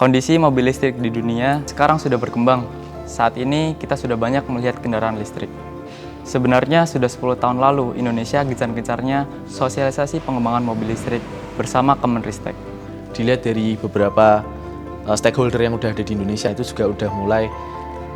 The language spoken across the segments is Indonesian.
Kondisi mobil listrik di dunia sekarang sudah berkembang. Saat ini kita sudah banyak melihat kendaraan listrik. Sebenarnya sudah 10 tahun lalu Indonesia gencar-gencarnya sosialisasi pengembangan mobil listrik bersama Kemenristek. Dilihat dari beberapa stakeholder yang udah ada di Indonesia itu juga udah mulai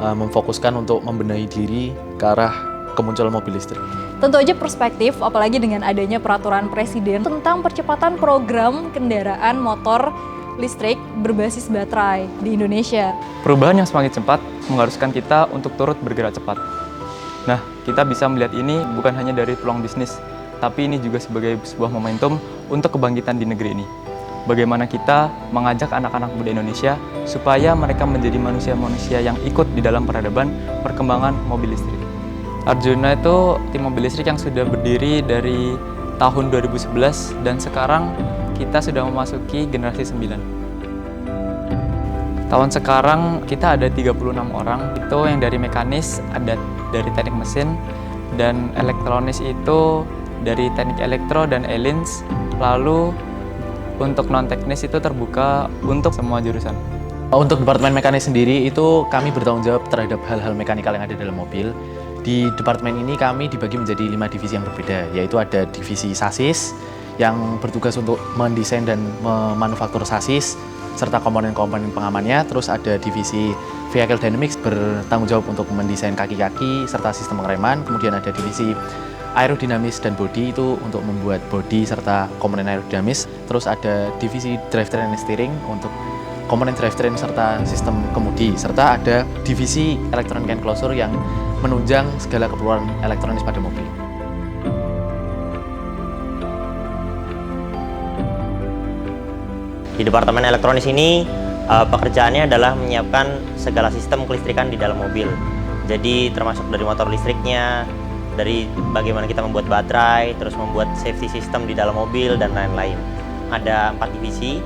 memfokuskan untuk membenahi diri ke arah kemunculan mobil listrik. Tentu aja perspektif, apalagi dengan adanya peraturan presiden tentang percepatan program kendaraan motor listrik berbasis baterai di Indonesia. Perubahan yang semakin cepat mengharuskan kita untuk turut bergerak cepat. Nah, kita bisa melihat ini bukan hanya dari peluang bisnis, tapi ini juga sebagai sebuah momentum untuk kebangkitan di negeri ini. Bagaimana kita mengajak anak-anak muda Indonesia supaya mereka menjadi manusia-manusia yang ikut di dalam peradaban perkembangan mobil listrik. Arjuna itu tim mobil listrik yang sudah berdiri dari tahun 2011 dan sekarang kita sudah memasuki generasi 9. Tahun sekarang kita ada 36 orang, itu yang dari mekanis, ada dari teknik mesin, dan elektronis itu dari teknik elektro dan elins, lalu untuk non-teknis itu terbuka untuk semua jurusan. Untuk Departemen Mekanik sendiri itu kami bertanggung jawab terhadap hal-hal mekanikal yang ada dalam mobil. Di departemen ini kami dibagi menjadi 5 divisi yang berbeda, yaitu ada divisi sasis yang bertugas untuk mendesain dan memanufaktur sasis serta komponen-komponen pengamannya. Terus ada divisi Vehicle Dynamics bertanggung jawab untuk mendesain kaki-kaki serta sistem pengereman. Kemudian ada divisi Aerodinamis dan Body itu untuk membuat body serta komponen aerodinamis. Terus ada divisi Drivetrain and Steering untuk komponen drivetrain serta sistem kemudi. Serta ada divisi Electronic Enclosure yang menunjang segala keperluan elektronis pada mobil. Di Departemen Elektronis ini, pekerjaannya adalah menyiapkan segala sistem kelistrikan di dalam mobil. Jadi termasuk dari motor listriknya, dari bagaimana kita membuat baterai, terus membuat safety system di dalam mobil, dan lain-lain. Ada 4 divisi.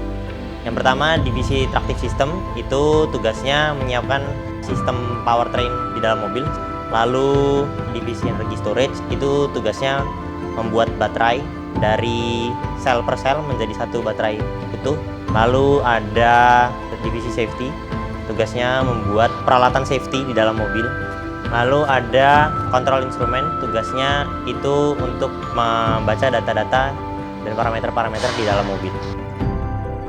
Yang pertama, divisi Tractive System, itu tugasnya menyiapkan sistem powertrain di dalam mobil. Lalu divisi Energy Storage, itu tugasnya membuat baterai dari sel per sel menjadi satu baterai utuh. Lalu ada divisi Safety, tugasnya membuat peralatan safety di dalam mobil. Lalu ada Control Instrument, tugasnya itu untuk membaca data-data dan parameter-parameter di dalam mobil.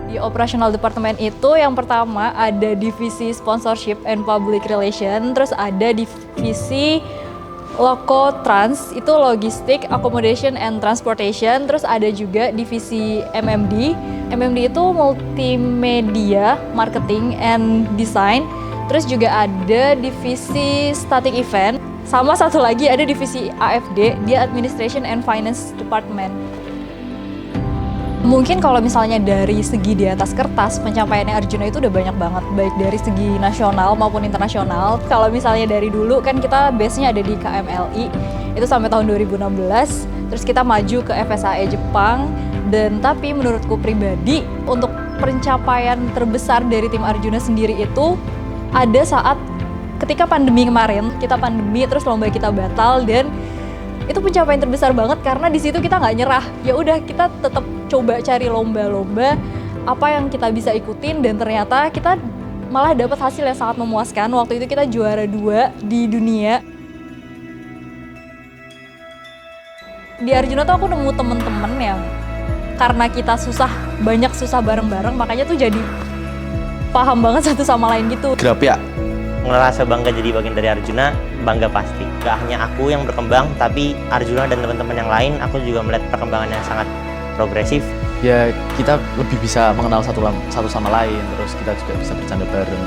Di operational department itu yang pertama ada divisi Sponsorship and Public Relation, terus ada divisi Loko Trans, itu Logistik, Accommodation and Transportation, terus ada juga divisi MMD. MMD itu Multimedia, Marketing and Design, terus juga ada divisi Static Event, sama satu lagi ada divisi AFD, dia Administration and Finance Department. Mungkin kalau misalnya dari segi di atas kertas, pencapaiannya Arjuna itu udah banyak banget, baik dari segi nasional maupun internasional. Kalau misalnya dari dulu kan kita base-nya ada di KMLI, itu sampai tahun 2016, terus kita maju ke FSAE Jepang, dan tapi menurutku pribadi, untuk pencapaian terbesar dari tim Arjuna sendiri itu ada saat ketika pandemi kemarin, kita pandemi terus lomba kita batal, dan itu pencapaian terbesar banget karena di situ kita nggak nyerah. Ya udah, kita tetap coba cari lomba-lomba apa yang kita bisa ikutin, dan ternyata kita malah dapat hasil yang sangat memuaskan. Waktu itu kita juara 2 di dunia. Di Arjuna tuh aku nemu temen-temen yang karena kita banyak susah bareng-bareng, makanya tuh jadi paham banget satu sama lain gitu. Grapia. Ngerasa bangga jadi bagian dari Arjuna, bangga pasti. Gak hanya aku yang berkembang, tapi Arjuna dan teman-teman yang lain, aku juga melihat perkembangan yang sangat progresif. Ya, kita lebih bisa mengenal satu sama lain, terus kita juga bisa bercanda bareng.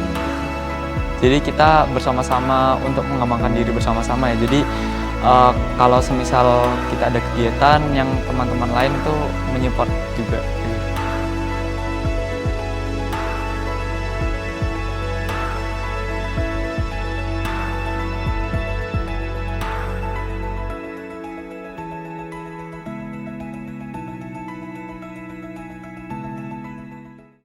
Jadi kita bersama-sama untuk mengembangkan diri bersama-sama ya. Jadi kalau semisal kita ada kegiatan yang teman-teman lain itu menyupport juga.